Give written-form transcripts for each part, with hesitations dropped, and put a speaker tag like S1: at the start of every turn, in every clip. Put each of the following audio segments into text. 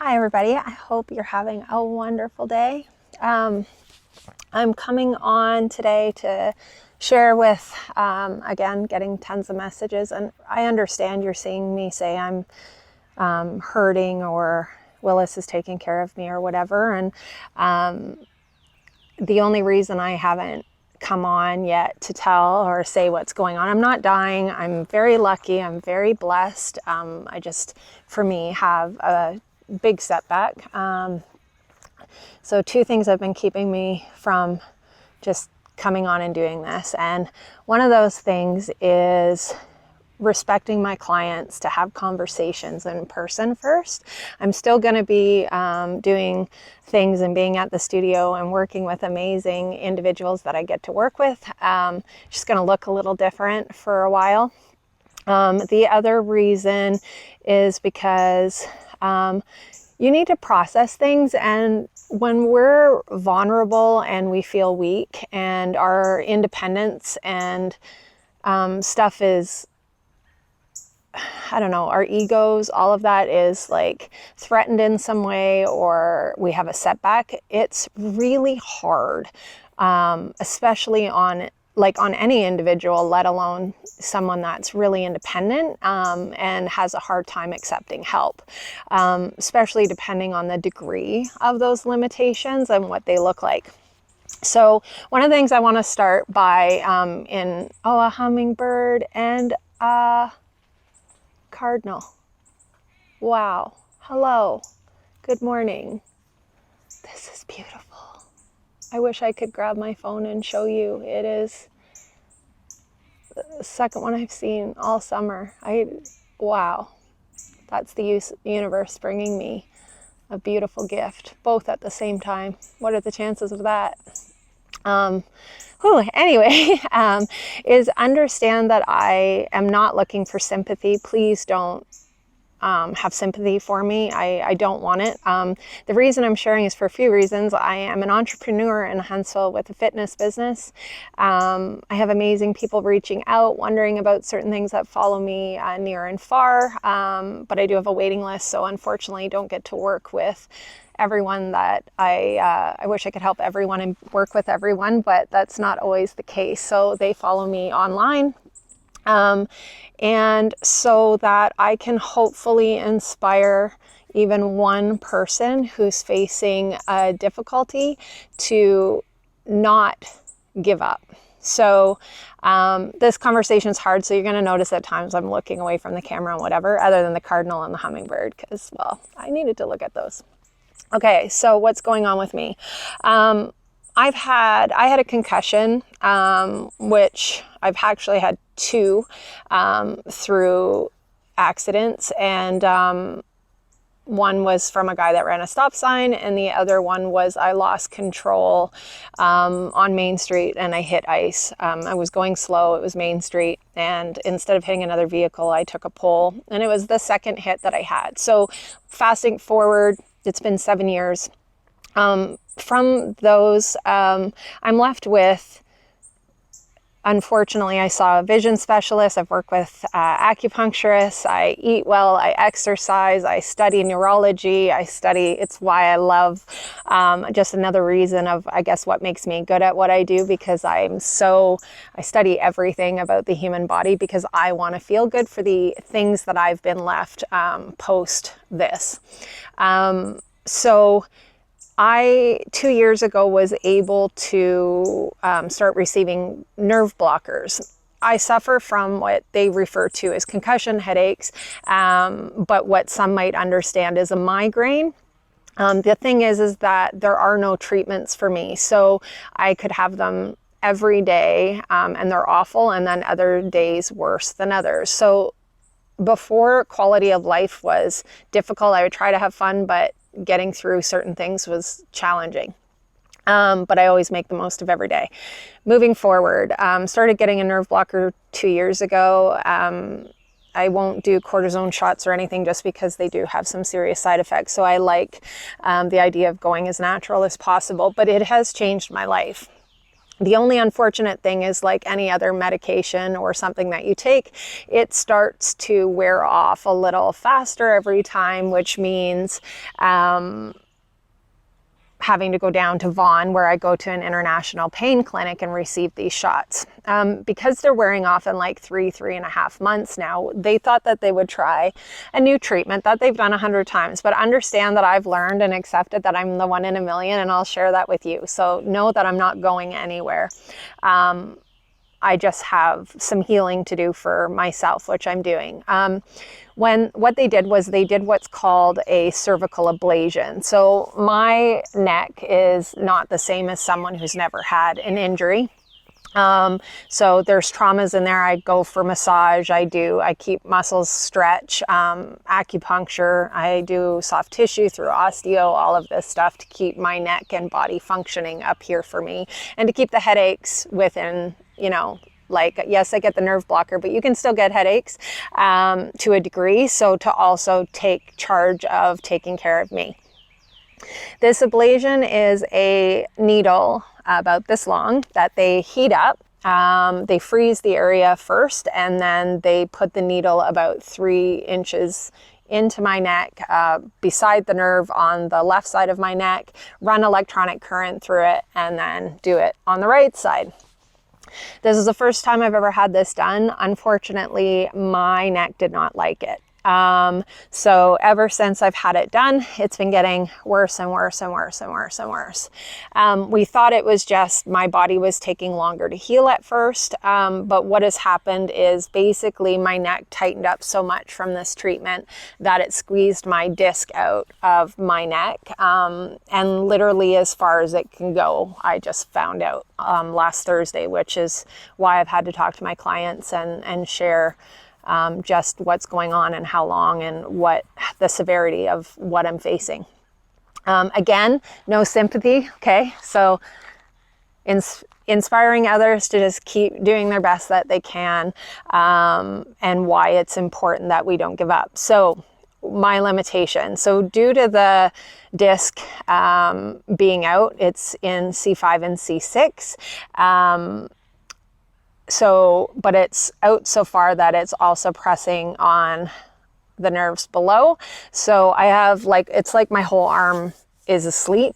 S1: Hi everybody, I hope you're having a wonderful day. I'm coming on today to share with, again, getting tons of messages, and I understand you're seeing me say I'm hurting or Willis is taking care of me or whatever, and the only reason I haven't come on yet to tell or say what's going on. I'm not dying. I'm very lucky. I'm very blessed. I just, for me, have a big setback. So two things have been keeping me from just coming on and doing this. And one of those things is respecting my clients to have conversations in person first. I'm still going to be doing things and being at the studio and working with amazing individuals that I get to work with. Just going to look a little different for a while. The other reason is because you need to process things, and when we're vulnerable and we feel weak and our independence and stuff is, I don't know, our egos, all of that is like threatened in some way, or we have a setback, it's really hard, especially on any individual, let alone someone that's really independent and has a hard time accepting help, especially depending on the degree of those limitations and what they look like. So one of the things I want to start by a hummingbird and a cardinal. Wow. Hello. Good morning. This is beautiful. I wish I could grab my phone and show you. It is the second one I've seen all summer. Wow. That's the universe bringing me a beautiful gift, both at the same time. What are the chances of that? Anyway, is understand that I am not looking for sympathy. Please don't have sympathy for me. I don't want it. The reason I'm sharing is for a few reasons. I am an entrepreneur in Huntsville with a fitness business. I have amazing people reaching out, wondering about certain things that follow me near and far. But I do have a waiting list, so unfortunately don't get to work with everyone that I wish I could help everyone and work with everyone, but that's not always the case. So they follow me online. And so that I can hopefully inspire even one person who's facing a difficulty to not give up. So this conversation is hard, so you're going to notice at times I'm looking away from the camera and whatever, other than the cardinal and the hummingbird, because, well, I needed to look at those. Okay, so what's going on with me? I had a concussion, which I've actually had two through accidents, and one was from a guy that ran a stop sign, and the other one was I lost control on Main Street and I hit ice. I was going slow, it was Main Street, and instead of hitting another vehicle, I took a pole, and it was the second hit that I had. So fasting forward, it's been 7 years. From those, I'm left with, unfortunately, I saw a vision specialist. I've worked with acupuncturists. I eat well. I exercise. I study neurology. It's why I love, just another reason of, I guess, what makes me good at what I do, because I study everything about the human body because I want to feel good for the things that I've been left post this. So I, 2 years ago, was able to start receiving nerve blockers. I suffer from what they refer to as concussion headaches, but what some might understand is a migraine. The thing is that there are no treatments for me, so I could have them every day, and they're awful, and then other days worse than others. So before, quality of life was difficult. I would try to have fun, but getting through certain things was challenging. But I always make the most of every day. Moving forward, started getting a nerve blocker 2 years ago. I won't do cortisone shots or anything just because they do have some serious side effects. So I like the idea of going as natural as possible, but it has changed my life. The only unfortunate thing is, like any other medication or something that you take, it starts to wear off a little faster every time, which means having to go down to Vaughan, where I go to an international pain clinic and receive these shots. Because they're wearing off in like 3.5 months now, they thought that they would try a new treatment that they've done 100 times. But understand that I've learned and accepted that I'm the one in a million, and I'll share that with you. So know that I'm not going anywhere. I just have some healing to do for myself, which I'm doing. What they did was they did what's called a cervical ablation. So my neck is not the same as someone who's never had an injury. So there's traumas in there. I go for massage. I keep muscles stretch, acupuncture. I do soft tissue through osteo, all of this stuff to keep my neck and body functioning up here for me, and to keep the headaches within, like, yes, I get the nerve blocker, but you can still get headaches to a degree. So to also take charge of taking care of me. This ablation is a needle about this long that they heat up. They freeze the area first, and then they put the needle about 3 inches into my neck, beside the nerve on the left side of my neck, run electronic current through it, and then do it on the right side. This is the first time I've ever had this done. Unfortunately, my neck did not like it. So ever since I've had it done, it's been getting worse and worse and worse and worse and worse. We thought it was just my body was taking longer to heal at first. But what has happened is basically my neck tightened up so much from this treatment that it squeezed my disc out of my neck. And literally as far as it can go, I just found out, last Thursday, which is why I've had to talk to my clients and share just what's going on and how long and what the severity of what I'm facing. Again, no sympathy. Okay. So inspiring others to just keep doing their best that they can, and why it's important that we don't give up. So my limitation. So due to the disc being out, it's in C5 and C6. But it's out so far that it's also pressing on the nerves below. So I have it's like my whole arm is asleep.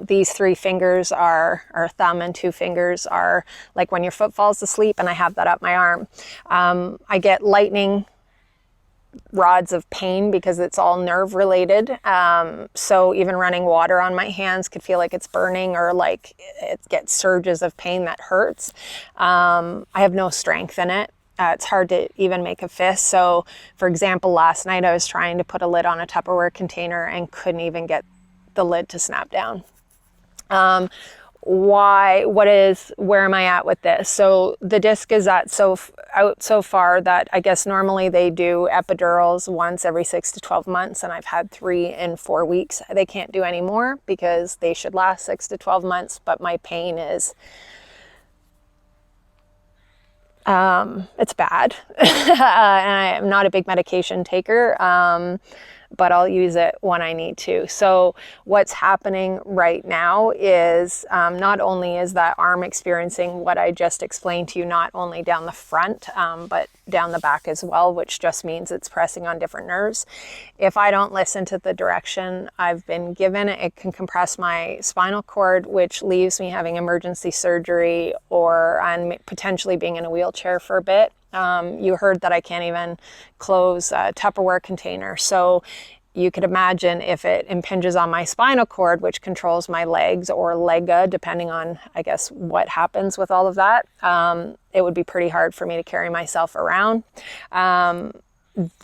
S1: These 3 fingers or thumb and 2 fingers are like when your foot falls asleep, and I have that up my arm. I get lightning rods of pain because it's all nerve related. So even running water on my hands could feel like it's burning, or like it gets surges of pain that hurts. I have no strength in it. It's hard to even make a fist. So for example, last night I was trying to put a lid on a Tupperware container and couldn't even get the lid to snap down. Where am I at with this? So the disc is out so far that I guess normally they do epidurals once every 6 to 12 months, and I've had 3 in 4 weeks. They can't do any more because they should last 6 to 12 months, but my pain is, it's bad. And I am not a big medication taker. But I'll use it when I need to. So what's happening right now is not only is that arm experiencing what I just explained to you, not only down the front, but down the back as well, which just means it's pressing on different nerves. If I don't listen to the direction I've been given, it can compress my spinal cord, which leaves me having emergency surgery or potentially being in a wheelchair for a bit. You heard that I can't even close a Tupperware container. So you could imagine if it impinges on my spinal cord, which controls my legs or lega, depending on, I guess, what happens with all of that, it would be pretty hard for me to carry myself around.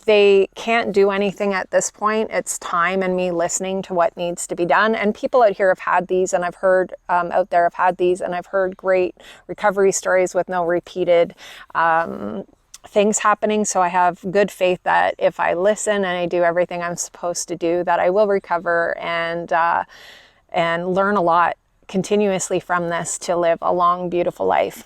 S1: They can't do anything at this point. It's time and me listening to what needs to be done. And people out here have had these, and I've heard out there have had these, and I've heard great recovery stories with no repeated things happening. So I have good faith that if I listen and I do everything I'm supposed to do, that I will recover and learn a lot continuously from this to live a long, beautiful life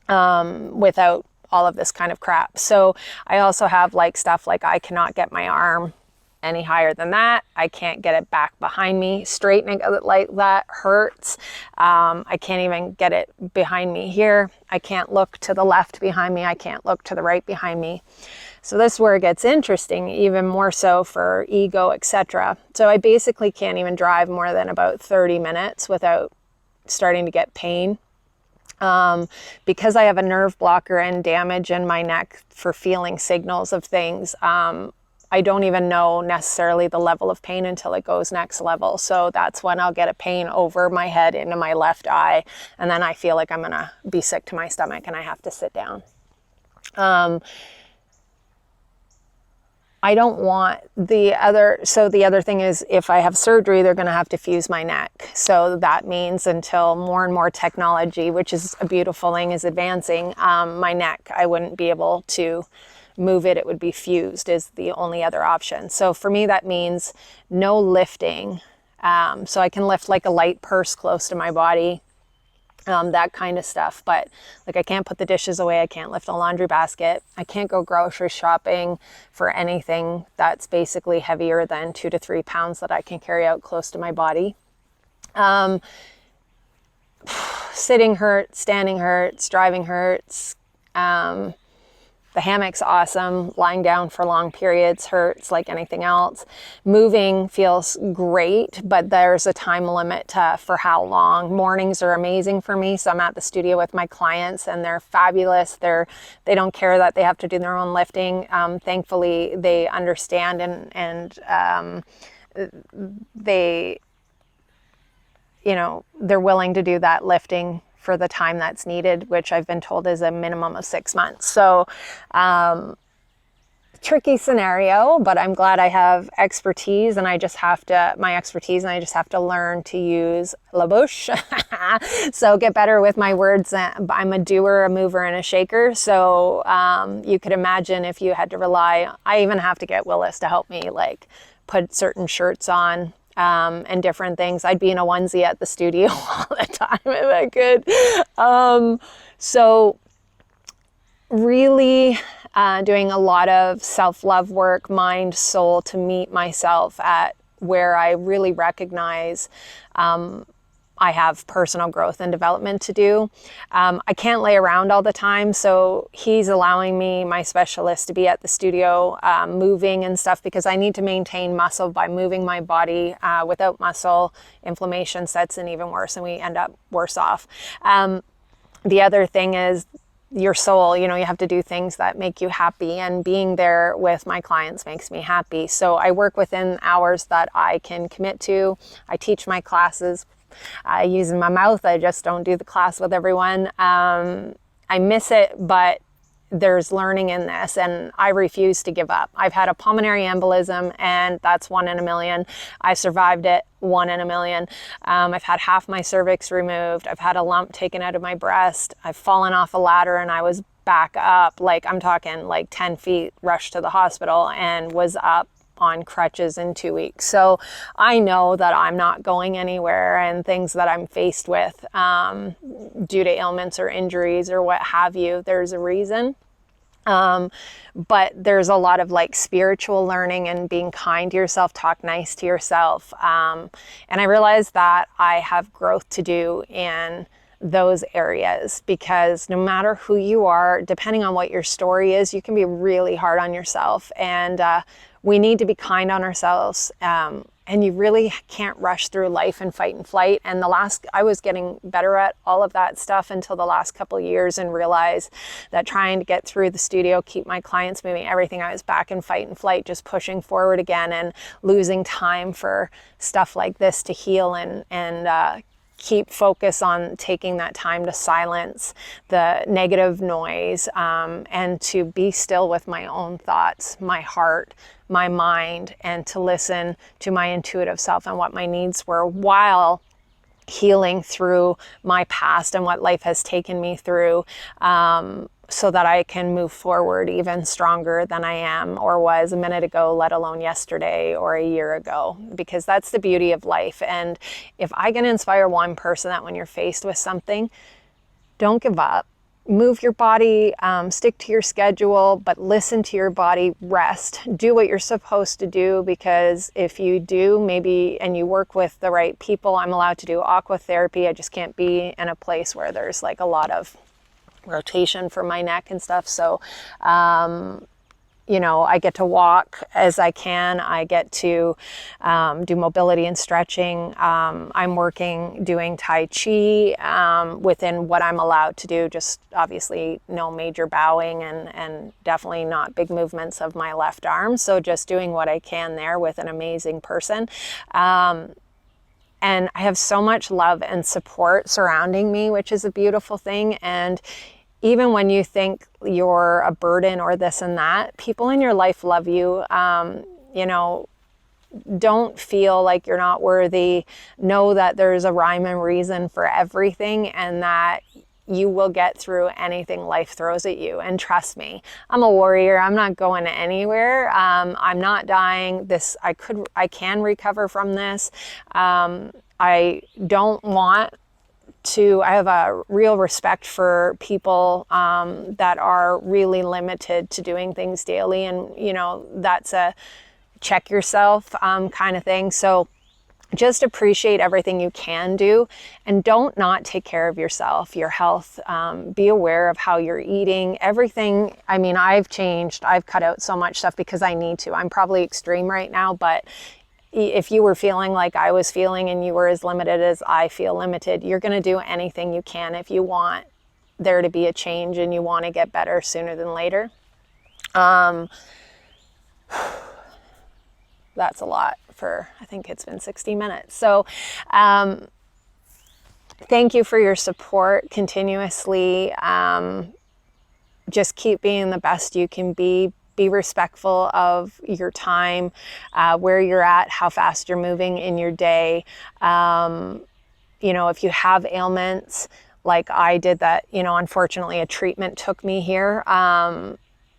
S1: without all of this kind of crap. So I also have stuff like I cannot get my arm any higher than that. I can't get it back behind me. Straightening it like that hurts. I can't even get it behind me here. I can't look to the left behind me. I can't look to the right behind me. So this is where it gets interesting, even more so for ego, etc. So I basically can't even drive more than about 30 minutes without starting to get pain. Because I have a nerve blocker and damage in my neck for feeling signals of things, I don't even know necessarily the level of pain until it goes next level. So that's when I'll get a pain over my head into my left eye. And then I feel like I'm going to be sick to my stomach and I have to sit down. I don't want the other thing is if I have surgery, they're going to have to fuse my neck. So that means until more and more technology, which is a beautiful thing, is advancing, my neck, I wouldn't be able to move it. It would be fused is the only other option. So for me, that means no lifting. So I can lift like a light purse close to my body. That kind of stuff. But like I can't put the dishes away. I can't lift a laundry basket. I can't go grocery shopping for anything that's basically heavier than 2 to 3 pounds that I can carry out close to my body. Sitting hurts, standing hurts, driving hurts. The hammock's awesome. Lying down for long periods hurts like anything else. Moving feels great, but there's a time limit for how long. Mornings are amazing for me. So I'm at the studio with my clients and they're fabulous. They don't care that they have to do their own lifting. Thankfully, they understand and they, they're willing to do that lifting for the time that's needed, which I've been told is a minimum of 6 months. So, tricky scenario, but I'm glad I have expertise and I just have to learn to use la bouche. So get better with my words. I'm a doer, a mover, and a shaker. So, you could imagine if you had to I even have to get Willis to help me like put certain shirts on. And different things. I'd be in a onesie at the studio all the time if I could. So really doing a lot of self-love work, mind, soul, to meet myself at where I really recognize I have personal growth and development to do. I can't lay around all the time, so he's allowing me, my specialist, to be at the studio moving and stuff because I need to maintain muscle by moving my body. Without muscle, inflammation sets in even worse and we end up worse off. The other thing is your soul, you have to do things that make you happy, and being there with my clients makes me happy. So I work within hours that I can commit to. I teach my classes. I use my mouth. I just don't do the class with everyone. I miss it, but there's learning in this and I refuse to give up. I've had a pulmonary embolism and that's 1 in a million. I survived it, 1 in a million. I've had half my cervix removed. I've had a lump taken out of my breast. I've fallen off a ladder and I was back up, like I'm talking like 10 feet, rushed to the hospital and was up on crutches in 2 weeks. So I know that I'm not going anywhere, and things that I'm faced with due to ailments or injuries or what have you, there's a reason. But there's a lot of like spiritual learning and being kind to yourself, talk nice to yourself. And I realized that I have growth to do in those areas, because no matter who you are, depending on what your story is, you can be really hard on yourself, and we need to be kind on ourselves. And you really can't rush through life and fight and flight. And I was getting better at all of that stuff until the last couple of years, and realized that trying to get through the studio, keep my clients moving, everything, I was back in fight and flight, just pushing forward again and losing time for stuff like this to heal and keep focus on taking that time to silence the negative noise, and to be still with my own thoughts, my heart, my mind, and to listen to my intuitive self and what my needs were, while healing through my past and what life has taken me through, so that I can move forward even stronger than I am or was a minute ago, let alone yesterday or a year ago, because that's the beauty of life. And if I can inspire one person that when you're faced with something, don't give up. move your body, stick to your schedule, but listen to your body, rest, do what you're supposed to do, because if you do, maybe, and you work with the right people, I'm allowed to do aqua therapy. I just can't be in a place where there's like a lot of rotation for my neck and stuff. So, you know, I get to walk as I can. I get to do mobility and stretching. I'm doing Tai Chi within what I'm allowed to do, just obviously no major bowing and definitely not big movements of my left arm. So just doing what I can there with an amazing person. And I have so much love and support surrounding me, which is a beautiful thing. And even when you think you're a burden or this and that, people in your life love you. You know, don't feel like you're not worthy. Know that there's a rhyme and reason for everything, and that you will get through anything life throws at you. And trust me, I'm a warrior. I'm not going anywhere. I'm not dying. I can recover from this. I don't want to, I have a real respect for people that are really limited to doing things daily. And, you know, that's a check yourself kind of thing. So just appreciate everything you can do, and don't not take care of yourself, your health. Be aware of how you're eating, everything. I mean, I've changed. I've cut out so much stuff because I need to. I'm probably extreme right now, but if you were feeling like I was feeling and you were as limited as I feel limited, you're going to do anything you can if you want there to be a change and you want to get better sooner than later. That's a lot for, I think it's been 60 minutes. So thank you for your support continuously. Just keep being the best you can be. Be respectful of your time, where you're at, how fast you're moving in your day. You know, if you have ailments like I did that, you know, unfortunately a treatment took me here.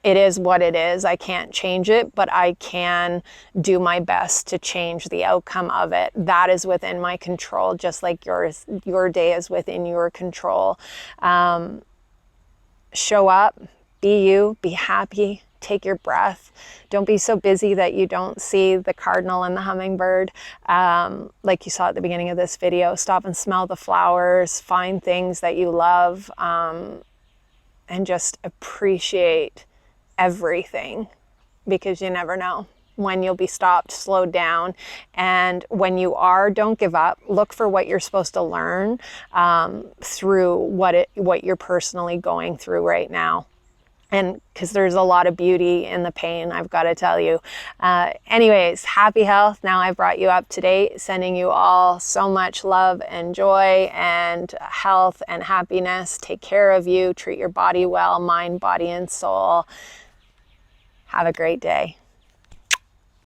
S1: It is what it is. I can't change it, but I can do my best to change the outcome of it. That is within my control, just like your day is within your control. Show up, be you, be happy. Take your breath. Don't be so busy that you don't see the cardinal and the hummingbird. Like you saw at the beginning of this video, stop and smell the flowers, find things that you love, and just appreciate everything, because you never know when you'll be stopped, slowed down. And when you are, don't give up. Look for what you're supposed to learn through what you're personally going through right now. And because there's a lot of beauty in the pain, I've got to tell you. Anyways, happy health. Now I've brought you up to date, sending you all so much love and joy and health and happiness. Take care of you. Treat your body well, mind, body, and soul. Have a great day.